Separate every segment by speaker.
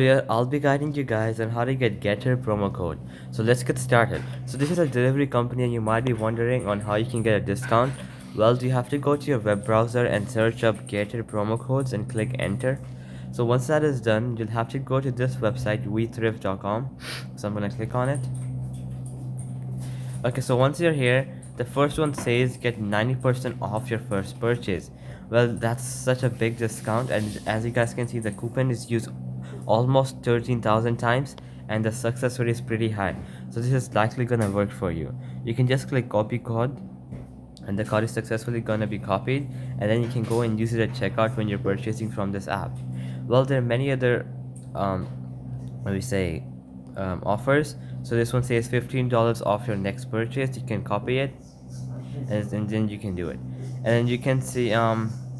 Speaker 1: Here I'll be guiding you guys on how to get Getir promo code. So let's get started. So this is a delivery company and you might be wondering on how you can get a discount. Well, you have to go to your web browser and search up Getir promo codes and click enter. So once that is done, you'll have to go to this website wethrift.com. So I'm gonna click on it. Okay, so once you're here, the first one says get 90% off your first purchase. Well, that's such a big discount, and as you guys can see, the coupon is used almost 13,000 times and the success rate is pretty high. So this is likely gonna work for you. You can just click copy code and the code is successfully gonna be copied, and then you can go and use it at checkout when you're purchasing from this app. Well, there are many other what we say offers. So this one says $15 off your next purchase. You can copy it and then you can do it, and then you can see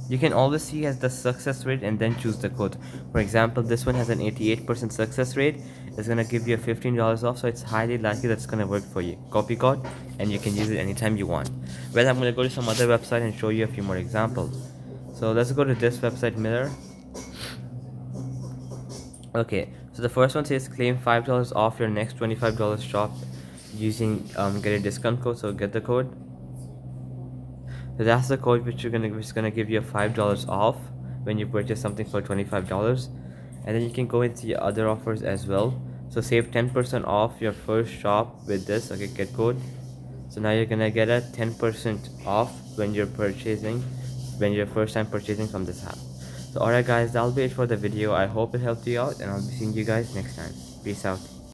Speaker 1: you can always see as the success rate and then choose the code. For example, this one has an 88% success rate. It's gonna give you a $15 off, so it's highly likely that's gonna work for you. Copy code and you can use it anytime you want. Well, I'm gonna go to some other website and show you a few more examples. So let's go to this website, Miller. Okay, so the first one says claim $5 off your next $25 shop using get a discount code. So get the code. So that's the code which is gonna give you a $5 off when you purchase something for $25, and then you can go into your other offers as well. So save 10% off your first shop with this. Okay, get code. So now you're gonna get a 10% off when you're first time purchasing from this app. So alright guys, that'll be it for the video. I hope it helped you out, and I'll be seeing you guys next time. Peace out.